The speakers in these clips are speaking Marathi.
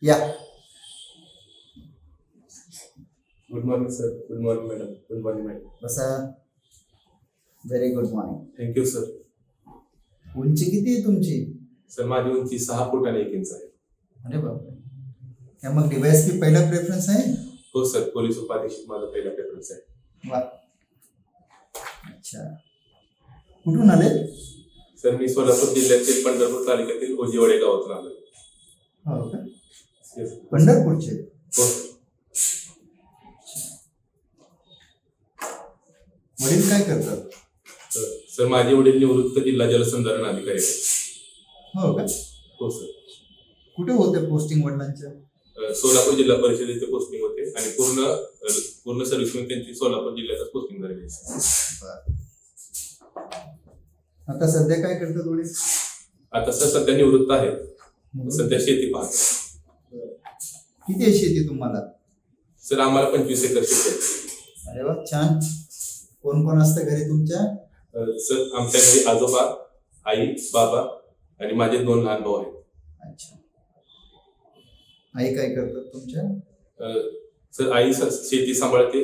या. Good morning sir. Good morning madam. Good morning madam. बसा. Very good morning. Thank you sir. उंची किती आहे तुमची? सर माझी उंची 6 फूट आणि 1 इंच आहे. अरे बापरे. काय मग DYSP पहिला प्रेफरन्स आहे? हो सर, पोलीस उपाधीक्षक माझा पहिला प्रेफरन्स आहे. वा. अच्छा. कुठून आले? सर मी सोलापूर जिल्ह्यातील पंढरपूर तालुक्यातील ओजीवडे गावातून आलो. हो का? Yes. पंढरपूरचे? हो सर. वडील काय करतात? सर माझे वडील निवृत्त जिल्हा जलसंधारण अधिकारी आहेत. हो का? हो सर. कुठे होते पोस्टिंग वडिलांच्या? सोलापूर जिल्हा परिषदेचे पोस्टिंग होते आणि पूर्ण सर्व्हिस त्यांची सोलापूर जिल्ह्यातच पोस्टिंग झालेली आहे. बरं. आता सध्या काय करतात वडील? आता सर सध्या निवृत्त आहेत. सध्या शेती पाहतात. किती आहे शेती तुम्हाला? सर आम्हाला 25 एकर शेती आहे. अरे वा, छान. कोण कोण असतं घरी तुमच्या? सर आमच्या घरी आजोबा, आई, बाबा आणि माझे 2 लहान भाऊ आहेत. अच्छा. आई काय करतात तुमच्या? सर आई शेती सांभाळते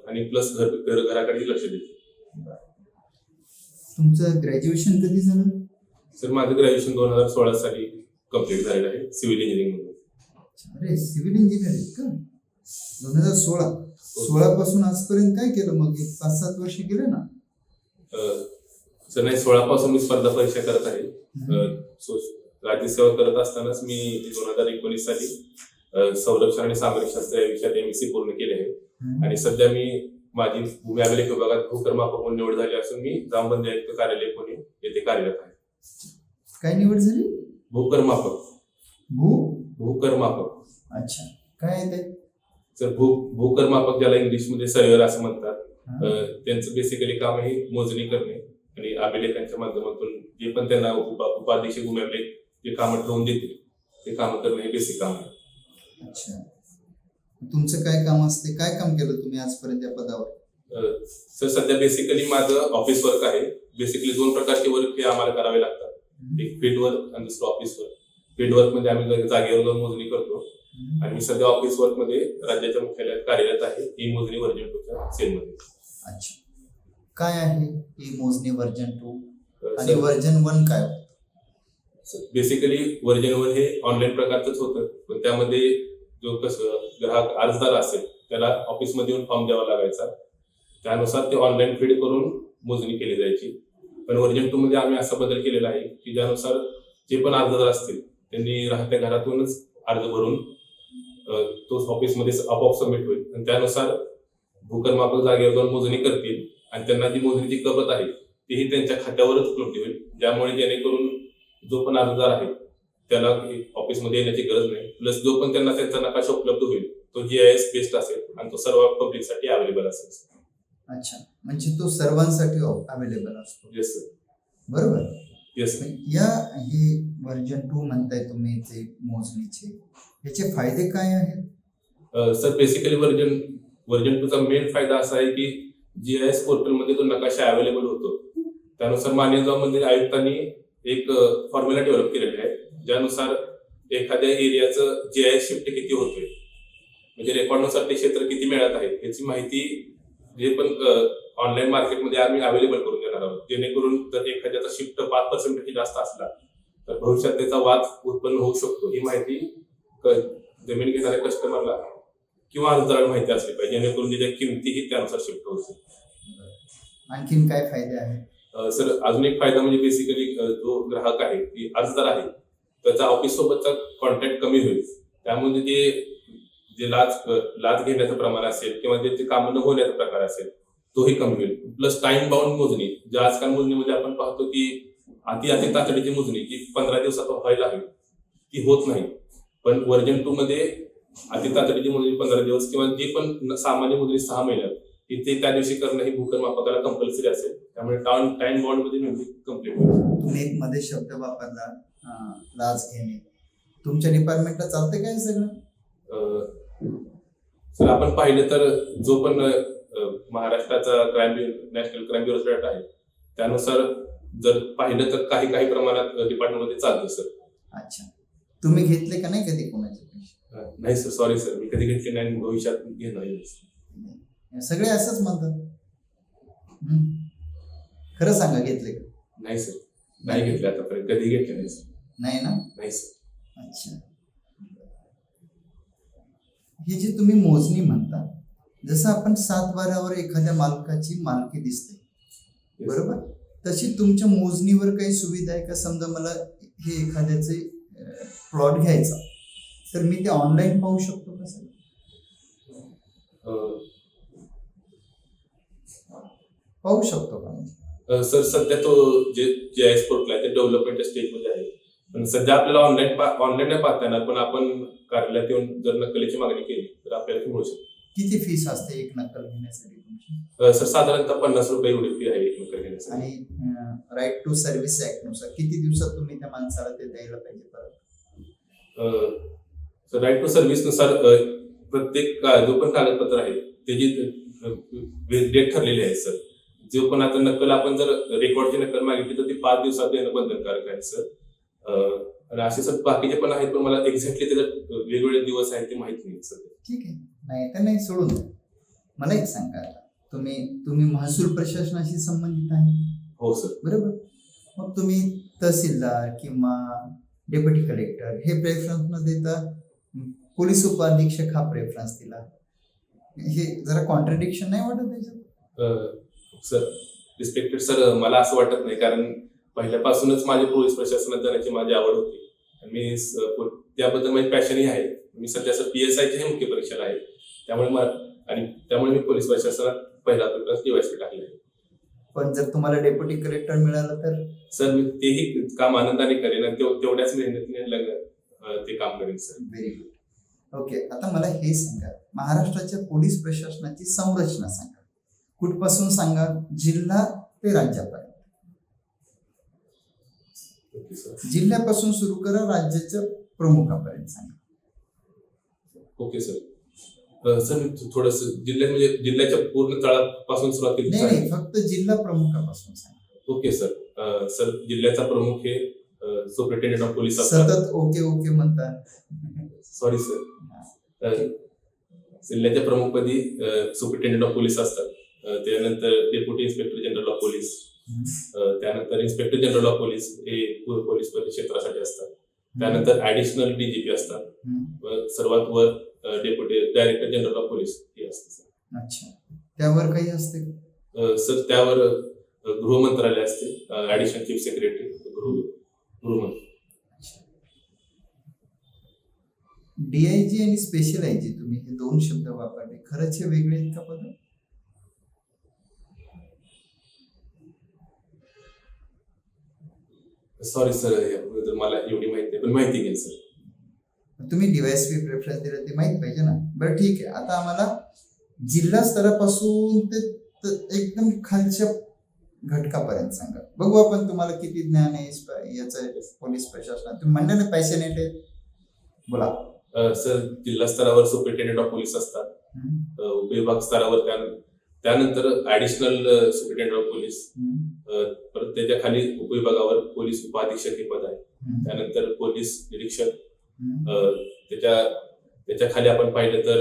आणि प्लस घराकडे लक्ष देते. तुमचं ग्रॅज्युएशन कधी झालं? सर माझं ग्रॅज्युएशन 2016 साली कम्प्लीट झालेलं आहे सिव्हिल इंजिनिअरिंग मध्ये. अरे सिव्हिल इंजिनिअरिंग का? 2016 पासून आजपर्यंत काय केलं मग? 5-7 वर्ष गेले ना? सर नाही, 16 पासून मी स्पर्धा परीक्षा करत आहे. राज्यसेवा करत असतानाच मी 2019 साली संरक्षण आणि सामरिक शास्त्र या विषयात MSc पूर्ण केले आहे आणि सध्या मी माझी भूमी अभिलेख विभागात भूकरमापक म्हणून निवड झाली असून मी जामबंदी आयुक्त कार्यालय पुणे येथे कार्यरत आहे. काय निवड झाली? भूकरमापक. भूकरमापक. अच्छा. काय आहे ते? सर भूकरमापक ज्याला इंग्लिशमध्ये सर्वेअर असं म्हणतात, त्यांचं बेसिकली काम आहे मोजणी करणे आणि अभिलेखांच्या माध्यमातून जे पण त्यांना उपाधीक्षक भूमी अभिलेख जे कामं ठरवून देतील ते कामं करणे हे बेसिक काम आहे. अच्छा. तुमचं काय काम असते? काय काम केलं तुम्ही आजपर्यंत या पदावर? सर सध्या बेसिकली माझं ऑफिस वर्क आहे. बेसिकली 2 प्रकारचे वर्क हे आम्हाला करावे लागतात. एक फील्ड वर्क आणि दुसरं ऑफिस वर्क. फील्ड वर्क मध्ये आम्ही जागेवर जाऊन मोजणी करतो आणि मी सध्या ऑफिस वर्क मध्ये राज्याच्या मुख्यालयात कार्यरत आहे ही मोजणी व्हर्जन 2च्या सेलमध्ये. अच्छा. काय आहे ही मोजणी व्हर्जन 2 आणि व्हर्जन 1 काय? बेसिकली व्हर्जन 1 हे ऑनलाईन प्रकारचंच होतं, पण त्यामध्ये जो कसं ग्राहक अर्जदार असेल त्याला ऑफिसमध्ये येऊन फॉर्म द्यावा लागायचा. त्यानुसार ते ऑनलाईन फीड करून मोजणी केली जायची. पण व्हर्जन 2 मध्ये आम्ही असा बदल केलेला आहे की ज्यानुसार जे पण अर्जदार असतील त्यांनी राहत्या घरातूनच अर्ज भरून तो ऑफिसमध्ये आपोआप सबमिट होईल आणि त्यानुसार भूकरमापक जागेवर जाऊन मोजणी करतील आणि त्यांना जी मोजणीची कबत आहे तीही त्यांच्या खात्यावरच उपलब्ध होईल, ज्यामुळे जेणेकरून जो पण अर्जदार आहे त्याला ऑफिसमध्ये येण्याची गरज नाही. प्लस जो पण त्यांना त्यांचा नकाशा उपलब्ध होईल तो GIS बेस्ड असेल आणि तो सर्व पब्लिकसाठी अवेलेबल असेल. अच्छा. म्हणजे तो सर्वांसाठी अवेलेबल असतो? Yes sir. बरोबर. येस. या हे व्हर्जन 2 म्हणताय तुम्ही ते मोजणीचे, याचे फायदे काय आहेत? सर बेसिकली व्हर्जन 2चा मेन फायदा असा आहे की GIS पोर्टलमध्ये जो नकाशा अवेलेबल होतो त्यानुसार माननीय जामबंदी आयुक्तांनी एक फॉर्म्युला डेव्हलप केलेला आहे ज्यानुसार एखाद्या एरियाचं GIS शिफ्ट किती होतोय म्हणजे रेकॉर्डनुसार ते क्षेत्र किती मिळत आहे याची माहिती जे पण ऑनलाईन मार्केटमध्ये आम्ही अवेलेबल करून देणार आहोत, जेणेकरून जर एखाद्याचा शिफ्ट 5% जास्त असला तर भविष्यात त्याचा वाद उत्पन्न होऊ शकतो. ही माहिती जमीन घेणाऱ्या कस्टमरला किंवा अर्जदाराला माहिती असली पाहिजे, जेणेकरून त्याच्या किमतीही त्यानुसार शिफ्ट होऊ शकतो. आणखीन काय फायदे आहेत? सर अजून एक फायदा म्हणजे बेसिकली जो ग्राहक आहे की अर्जदार आहे त्याचा ऑफिस सोबतचा कॉन्टॅक्ट कमी होईल. त्यामुळे जे लाच घेण्याचं प्रमाण असेल किंवा जे कामं न होण्याचा प्रकार असेल तोही कमी होईल. प्लस टाइम बाउंड मोजणी, ज्या आजकाल मोजणीमध्ये आपण पाहतो की अति तातडीची मोजणी जी 15 दिवसात व्हायला हवी ती होत नाही. पण व्हर्जन 2 मध्ये अति तातडीची मोजणी 15 दिवस किंवा जी पण सामान्य मोजणी 6 महिन्यात ते त्या दिवशी करणं ही भूकरमापकाला कंपल्सरी असेल. त्यामुळे टाइम बाउंड मध्ये म्हणजे कम्प्लीट होईल. तुम्ही एक मध्ये शब्द वापरला लाच घेणे, तुमच्या डिपार्टमेंटला चालतंय काय सगळं? सर आपण पाहिलं तर जो पण महाराष्ट्राचा नॅशनल क्राईम ब्युरो रेट आहे त्यानुसार जर पाहिलं तर काही प्रमाणात डिपार्टमेंटमध्ये चालतं सर. अच्छा. तुम्ही घेतले का नाही कधी कोणाचे पैसे? नाही सर, सॉरी सर, मी कधी घेतले नाही आणि भविष्यात घेणार नाही. सगळे असंच म्हणतात. खरं सांगा, घेतले का? नाही सर, नाही घेतले आतापर्यंत, कधी घेतले नाही सर. नाही ना? नाही सर. अच्छा. ही जी तुम्ही मोजणी म्हणता, जसं आपण 7/12 एखाद्या मालकाची मालकी दिसते, Yes. बरोबर, तशी तुमच्या मोजणीवर काही सुविधा आहे का? समजा मला हे एखाद्याचे प्लॉट घ्यायचा, तर मी ते ऑनलाईन पाहू शकतो का सर? पाहू शकतो का? सर सध्या तो जे GIS पोर्टल आहे ते डेव्हलपमेंट स्टेजमध्ये आहे, पण सध्या आपल्याला ऑनलाईन नाही पाहता येणार, पण आपण कार्यालयात येऊन जर नक्कलीची मागणी केली तर आपल्याला ती मिळू शकते. किती फीस असते एक नक्कल घेण्यासाठी तुमची? सर साधारणतः 50 रुपये एवढी फी आहे एक नक्कल घेण्यासाठी. आणि राईट टू सर्व्हिस ऍक्ट नुसार किती दिवसात तुम्ही त्या माणसाला ते द्यायला पाहिजे परत? सर राईट टू सर्व्हिस नुसार प्रत्येक जो पण कागदपत्र आहे त्याची डेट ठरलेली आहे सर. जो पण आता नक्कल आपण जर रेकॉर्डची नक्कल मागितली तर ती 5 दिवसात देणं बंधनकारक आहे सर. आणि असे सर बाकीचे पण आहेत, पण मला एक्झॅक्टली त्याचे वेगवेगळे दिवस आहेत ते माहित नाही सर. ठीक आहे, नाही तर नाही, सोडून द्या. मला एक सांगा, तुम्ही महसूल प्रशासनाशी संबंधित आहे? हो सर. बरोबर. मग तुम्ही तहसीलदार किंवा डेप्युटी कलेक्टर हे प्रेफरन्स न देता पोलीस उपअधीक्षक हा प्रेफरन्स दिला, हे जरा कॉन्ट्रडिक्शन नाही वाटत त्याच्यात? सर रिस्पेक्टेड सर, मला असं वाटत नाही, कारण पहिल्यापासूनच माझी पोलीस प्रशासनात जाण्याची माझी आवड होती आणि मी त्याबद्दल माझी पॅशनही आहे. मी सध्या सर PSI ची मुख्य परीक्षेला आहे, त्यामुळे मी पोलीस प्रशासनात पहिला प्रेफरन्स DYSP टाकले आहे. पण जर तुम्हाला डेप्युटी कलेक्टर मिळालं तर? सर मी तेही काम आनंदाने करेन आणि तेवढ्याच मेहनतीने ते काम करेन सर. Very good. ओके, आता मला हे सांगा, महाराष्ट्राच्या पोलीस प्रशासनाची संरचना सांगा, कुठपासून सांगा, जिल्हा ते राज्यापर्यंत. Okay sir. जिल्ह्यापासून सुरू करा, राज्याच्या प्रमुखापर्यंत सांगा. Okay sir. सर मी थोडस जिल्ह्याच्या पूर्ण तळापासून सुरुवात केली. नाही, फक्त जिल्हा प्रमुखापासून सांगा. Okay sir. सर जिल्ह्याचा प्रमुख हे सुपरिटेंडेंट ऑफ पोलीस असतात. सतत ओके ओके म्हणतात. Sorry sir. जिल्ह्याच्या प्रमुखपदी सुपरिटेंडेंट ऑफ पोलीस असतात. त्यानंतर deputy inspector general of police, त्यानंतर इन्स्पेक्टर जनरल ऑफ पोलीस हे पोलीस परिक्षेत्रासाठी असतात. त्यानंतर ऍडिशनल DGP असतात. सर्वात वर deputy director general of police हे असते. अच्छा, त्यावर काही असते? सर त्यावर गृह मंत्रालय असते, ऍडिशनल चीफ सेक्रेटरी गृहमंत्री. DIG आणि स्पेशल IG तुम्ही हे 2 शब्द वापरले, खरंच हे वेगळे आहेत का पद? सॉरी सर, मला एवढी माहिती आहे, पण माहिती घेईल सर. तुम्ही DYSP प्रेफरन्स दिला ते माहित पाहिजे ना. बरं ठीक आहे, आता आम्हाला जिल्हा स्तरापासून ते एकदम खालच्या घटकापर्यंत सांगा, बघू आपण तुम्हाला किती ज्ञान आहे याचं पोलीस प्रशासनात. तुम्ही म्हणले ना पॅशनेट आहे, बोला. सर जिल्हा स्तरावर सुपरिटेंडेंट ऑफ पोलीस असतात. उपविभाग स्तरावर त्यानंतर ऍडिशनल सुपरिटेंडेंट ऑफ पोलीस, परत त्याच्या खाली उपविभागावर पोलीस उपाधीक्षक हे पद आहे. त्यानंतर पोलीस निरीक्षक, त्याच्या खाली आपण पाहिलं तर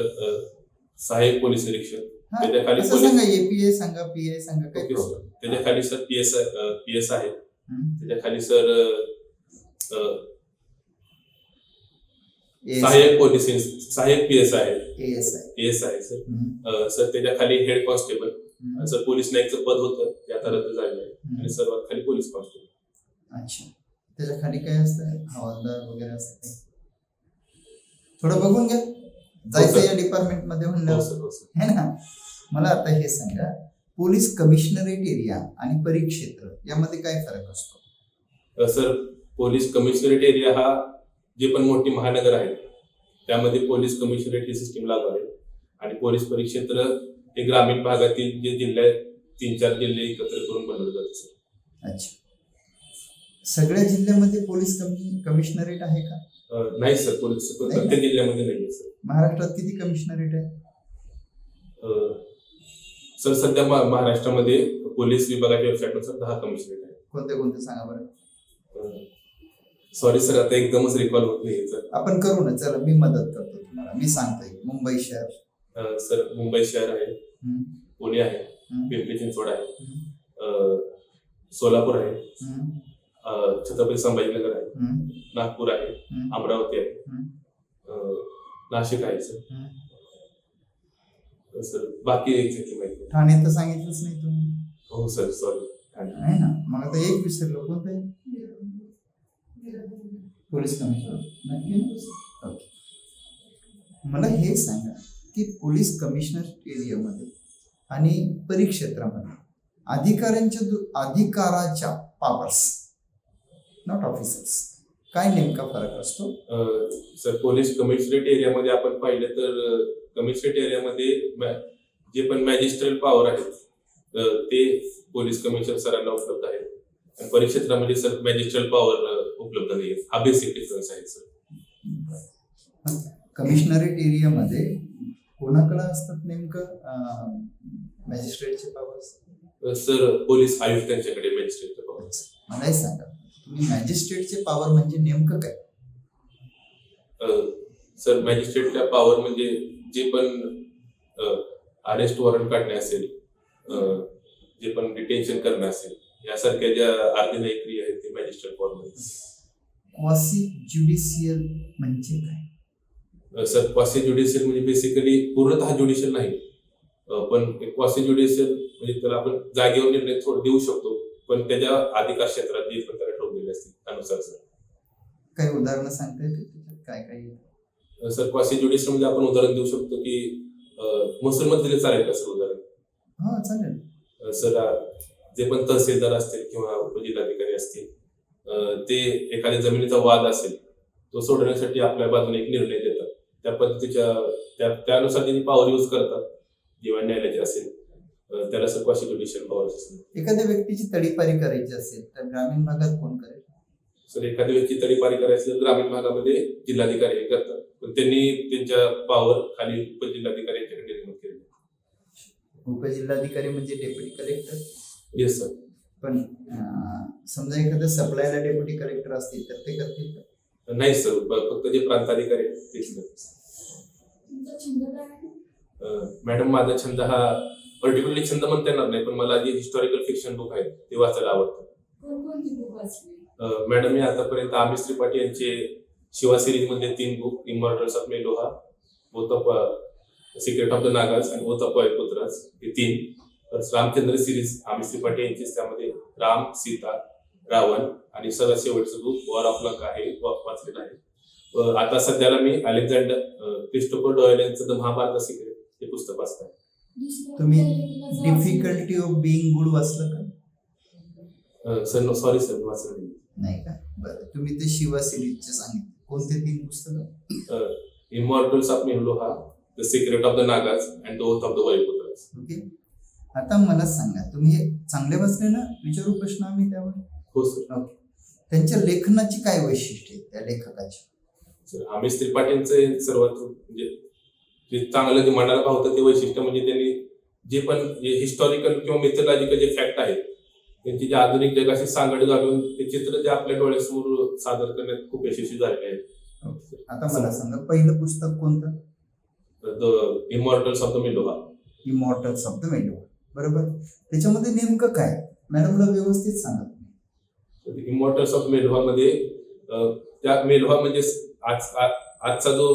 सहाय्यक पोलीस निरीक्षक, त्याच्या खाली APA सांगा, PI सांगा, काय प्रॉब्लेम? त्याच्या खाली सर PS आहे. त्याच्या खाली सर सहाय्यक पोलीस सहाय्यक PS आहे, AS आहे सर. सर त्याच्या खाली हेड कॉन्स्टेबल, सर पोलीस नाईकचं पद होतं ते आता रद्द झालेलं आहे, आणि सर्वात खाली पोलीस कॉन्स्टेबल. अच्छा, त्याच्या खाली काय असतं? हवालदार वगैरे असतं? थोडं बघून घ्या, जायचं या डिपार्टमेंट मध्ये म्हणलं है ना. मला आता हे सांगा, पोलीस कमिशनरेट एरिया आणि परिक्षेत्र यामध्ये काय फरक असतो? सर पोलीस कमिशनरेट एरिया हा जे पण मोठी महानगर आहेत त्यामध्ये पोलीस कमिशनरेट ही सिस्टीम लागू आहे, आणि पोलीस परिक्षेत्र हे ग्रामीण भागातील जे जिल्हे 3-4 जिल्हे एकत्र करून बनवलं जातं सर. अच्छा, सगळ्या जिल्ह्यामध्ये पोलीस कमिशनरेट आहे का? नाही सर, पोलीस प्रत्येक जिल्ह्यामध्ये नाहीये सर. महाराष्ट्रात किती कमिशनरेट आहे? सर सध्या महाराष्ट्रामध्ये पोलीस विभागाच्या वेबसाईटनुसार 10 कमिशनरेट आहे. कोणते कोणते सांगा बरं. सॉरी सर, आता एकदमच रिकॉल होत नाही सर. आपण करू ना, चला मी मदत करतो तुम्हाला. मी सांगतोय मुंबई शहर, सर मुंबई शहर आहे, हम्म, पुणे आहे, हम्म, पिंपरी चिंचवड आहे, हम्म, सोलापूर आहे, हम्म, छत्रपती संभाजीनगर आहे, हम्म, नागपूर आहे, हम्म, अमरावती आहे, हम्म, नाशिक आहे सर. हम्म. सर बाकी एक्झॅक्टली माहिती नाही. ठाणे तर सांगितलंच नाही तुम्ही. हो सर, सॉरी. आहे ना, मग आता एक विसरलो, कोणतं आहे? Police commissioner. नक्की ना? ओके. मला हे सांगा की पोलीस कमिशनर एरियामध्ये आणि परिक्षेत्रामध्ये अधिकाराच्या पॉवर्स, नॉट ऑफिसर्स, काय नेमका फरक असतो? सर पोलीस कमिशनरेट एरियामध्ये आपण पाहिलं तर कमिशनरेट एरियामध्ये जे पण मॅजिस्ट्रेट पॉवर आहेत ते पोलीस कमिशनर सरांना उपलब्ध आहेत, आणि परिक्षेत्रामध्ये सर मॅजिस्ट्रेट पॉवर उपलब्ध नाही. हा बेसिक डिफरन्स आहे सर. कमिशनरेट एरियामध्ये कोणाकडे असतात नेमकं मॅजिस्ट्रेटचे पॉवर्स? सर पोलीस आयुक्तांच्याकडे मॅजिस्ट्रेटचे पॉवर. मला हे सांगा, तुम्ही मॅजिस्ट्रेटचे पॉवर म्हणजे नेमकं काय? सर मॅजिस्ट्रेटच्या पॉवर म्हणजे जे पण अरेस्ट वॉरंट काढणे असेल, जे पण डिटेन्शन करणं असेल, यासारख्या ज्या अर्धन्यायी क्रिया आहेत ते मॅजिस्ट्रेट पॉवर. क्वासी ज्युडिशियल म्हणजे काय? सर क्वासी ज्युडिशियल म्हणजे बेसिकली पूर्णतः ज्युडिशियल नाही, पण क्वासी ज्युडिशियल म्हणजे त्याला आपण जागेवर निर्णय देऊ शकतो, पण त्याच्या अधिकार क्षेत्रात जे पण त्याला ठरवलेले असतील त्यानुसार. सर काही उदाहरणं सांगता येते त्याच्यात काय काय येतं? सर क्वासी ज्युडिशियल म्हणजे आपण उदाहरण देऊ शकतो की महसूलमध्ये दिले चालेल का सर उदाहरण? हा चालेल. सर जे पण तहसीलदार असतील किंवा उपजिल्हाधिकारी असतील, ते एखाद्या जमिनीचा वाद असेल तो सोडवण्यासाठी आपल्या बाजूने एक निर्णय देतात. त्या पद्धतीच्या त्यानुसार त्यांनी पॉवर यूज करतात. जेव्हा न्यायालयाचे असेल त्याला सर क्वासी ज्युडिशियल पॉवर असते. एखाद्या व्यक्तीची तडीपारी करायची असेल तर ग्रामीण भागात कोण करेल? सर एखाद्या व्यक्ती तडीपारी करायची तर ग्रामीण भागामध्ये जिल्हाधिकारी हे करतात, पण त्यांनी त्यांच्या पॉवर खाली उपजिल्हाधिकारी यांच्याकडे निर्माण केले. उपजिल्हाधिकारी म्हणजे डेप्युटी कलेक्टर. Yes sir. पण समजा एखाद्या सप्लायला डेप्युटी कलेक्टर असतील तर ते करतील का? नाही सर, फक्त जे प्रांताधिकारी आहेत तेच करतात. मॅडम माझा छंद हा पर्टिक्युलरली छंद म्हणता येणार नाही, पण मला जे हिस्टॉरिकल फिक्शन बुक आहेत ते वाचायला आवडतं. मॅडम मी आतापर्यंत आमिष त्रिपाठी यांचे शिवा सिरीज मधले 3 book, immortals of Meluha, both of secret of the Nagas आणि बोथ ऑफ पुत्राज, हे 3. रामचंद्र सिरीज आमिष त्रिपाठी यांचीच, त्यामध्ये राम, सीता, रावण आणि सगळ्यात शेवटचं बुक वॉर ऑफ लंका हे वाचलेलं आहे. आता सध्याला मी अलेक्झांडर क्रिस्टोफर डॉयल यांचं द महाभारत सिक्रेट हे पुस्तक वाचतोय. तुम्ही डिफिकल्टी ऑफ बिईंग गुड वाचलं का? सर सॉरी सर, वाचलं नाही का? बरं, तुम्ही ते शिवा सिरीजचे सांगितले, कोणते 3 पुस्तकं? Immortals of Meluha, the secret of the Nagas and the oath of the Vayuputras. Okay. आता मला सांगा, तुम्ही हे चांगले वाचले ना? विचारू प्रश्न आम्ही त्यावर? हो सर. ओके. त्यांच्या लेखनाची काय वैशिष्ट्य आहे त्या लेखकाची? सर आमिष त्रिपाठींचं सर्वात म्हणजे जे चांगलं जे मनाला भावतं ते वैशिष्ट्य म्हणजे त्यांनी जे पण हिस्टॉरिकल किंवा मिथॉलॉजिकल जे फॅक्ट आहेत त्यांची जे आधुनिक जगाशी सांगड घालून ते चित्र जे आपल्या डोळ्यासमोर सादर करण्यात खूप यशस्वी झालेले आहेत. आता मला सांगा, पहिलं पुस्तक कोणतं? The immortals of the Meluha. Immortals of the Meluha, बरोबर. त्याच्यामध्ये नेमकं काय? मॅडमला व्यवस्थित सांगा तुम्ही. इमॉर्टल्स ऑफ मेलोहा मध्ये त्या मेलोहा म्हणजे आजचा जो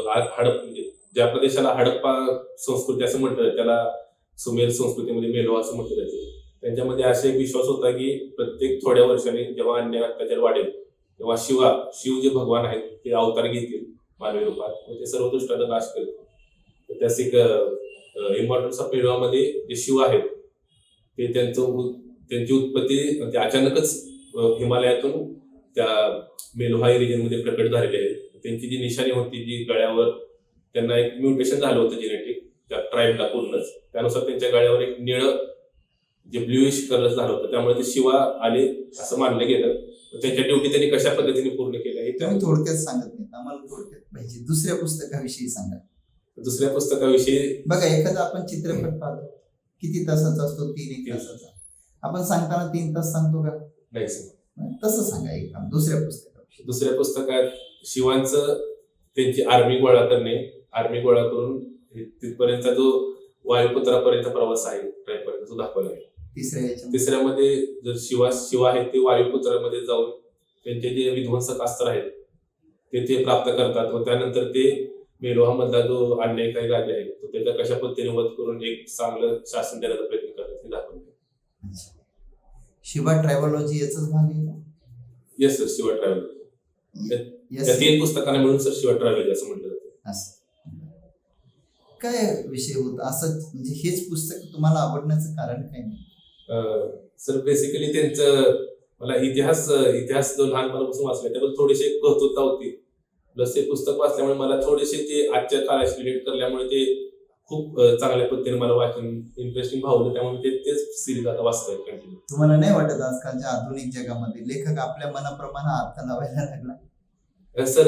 हडप म्हणजे ज्या प्रदेशाला हडप्पा संस्कृती असं म्हटलं, त्याला सुमेर संस्कृतीमध्ये मेलोहा असं म्हटलं जातं. त्यांच्यामध्ये असा एक विश्वास होता की प्रत्येक थोड्या वर्षांनी जेव्हा अन्याय अत्याचार वाढेल तेव्हा शिव जे भगवान आहेत ते अवतार घेतील मानवी रूपात, ते सर्व दुष्टाचा नाश करतील. त्यास इमॉर्टल्स ऑफ मेलोहामध्ये जे शिव आहेत ते त्यांची उत्पत्ती अचानकच हिमालयातून त्या मेलोहा रिजन मध्ये प्रकट झालेली आहे. त्यांची जी निशाणी होती, जी गळ्यावर त्यांना एक म्युटेशन झालं होतं जेनेटिक त्या ट्राईबला पूर्णच, त्यानुसार त्यांच्या गळ्यावर एक निळं जे ब्ल्यूइश कलर झालं होतं, त्यामुळे ते शिवा आले असं मानलं गेलं. त्यांच्या ड्युटी त्यांनी कशा पद्धतीने पूर्ण केल्या हे तुम्ही थोडक्यात सांगत नाही, आम्हाला थोडक्यात पाहिजे. दुसऱ्या पुस्तकाविषयी सांगा. दुसऱ्या पुस्तकाविषयी बघा, एखादा आपण चित्रपट पाहतो, किती तासाचा असतो? 3 तासाचा. आपण सांगताना 3 तास सांगतो का? नाही सर. तसं सांगा एक दुसऱ्या पुस्तकाविषयी. दुसऱ्या पुस्तकात शिवांचं त्यांची आर्मी गोळा करणे, आर्मी गोळा करून तिथपर्यंतचा जो वायुपुत्रापर्यंत प्रवास आहे ट्रेकपर्यंत तो दाखवला आहे. तिसऱ्यामध्ये जर शिवा आहेत ते वायुपुत्रामध्ये जाऊन त्यांचे जे विध्वंसक अस्त्र आहेत ते प्राप्त करतात व त्यानंतर ते मेलोहामधला जो अन्यायकारी राजा आहे तो त्याचा कशा पद्धतीने वध करून एक चांगलं शासन देण्याचा प्रयत्न करतात हे दाखवले. शिवा ट्रॅव्हलॉजी याचाच भाग आहे का? येस सर, शिवा ट्रॅव्हल त्या 3 पुस्तकांना मिळून सर शिवा ट्रॅव्हल असं म्हटलं जातं. असं काय विषय होता असं, म्हणजे हेच पुस्तक तुम्हाला आवडण्याचं कारण काय नाही? सर बेसिकली त्यांचं मला इतिहास जो लहानपणापासून वाचला त्याबद्दल थोडीशी कौतुकता होती. प्लस ते पुस्तक वाचल्यामुळे मला थोडेसे ते आजच्या काळाशी रिलेट करल्यामुळे ते खूप चांगल्या पद्धतीने मला वाचून इंटरेस्टिंग भावलं. त्यामुळे तेच सिरीज आता वाचतोय कंटिन्यू. तुम्हाला नाही वाटत आजकालच्या आधुनिक जगामध्ये लेखक आपल्या मनाप्रमाणे अर्थ लावायला लागला? सर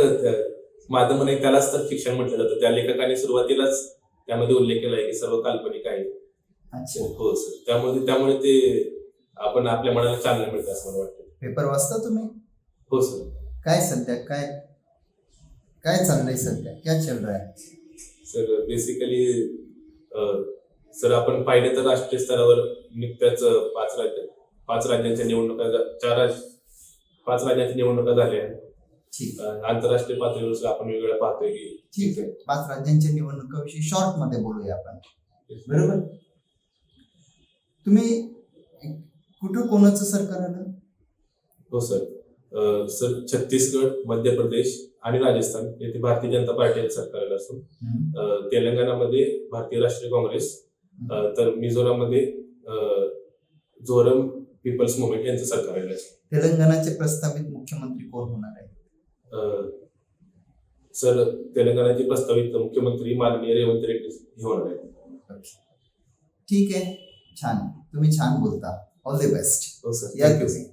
माझं म्हणणं आहे त्यालाच तर फिक्शन म्हटलं जातं. त्या लेखकाने सुरुवातीलाच त्यामध्ये उल्लेख केला आहे की सर्व काल्पनिक आहे. अच्छा, हो सर, त्यामुळे ते आपण आपल्या मनाला चालना मिळतं असं मला वाटतं. पेपर वाचता तुम्ही? हो सर. काय सध्या काय चाललंय सध्या, क्या चल रहा है? सर बेसिकली सर आपण पाहिलं तर राष्ट्रीय स्तरावर नुकत्याच 5 राज्यांच्या निवडणुका 5 राज्यांच्या निवडणुका झाल्या आहेत. ठीक, आंतरराष्ट्रीय पातळीवर आपण वेगवेगळं पाहतोय की ठीक आहे. 5 राज्यांच्या निवडणुकाविषयी शॉर्ट मध्ये बोलूया आपण, बरोबर? तुम्ही कुठं कोणाचं सरकार आलं? हो सर. सर छत्तीसगड, मध्य प्रदेश आणि राजस्थान येथे भारतीय जनता पार्टी सरकार आलं असून तेलंगणामध्ये भारतीय राष्ट्रीय काँग्रेस, तर मिझोराममध्ये झोरम पीपल्स मुवमेंट यांचं सरकार आलं असून. तेलंगणाचे प्रस्तावित मुख्यमंत्री कोण होणार आहे? सर तेलंगणाचे प्रस्तावित मुख्यमंत्री माननीय रेवंत रेड्डी हे होणार आहेत. ठीक आहे, छान, तुम्ही छान बोलता. All the best. हो सर, या थँक्यू. तुम्ही.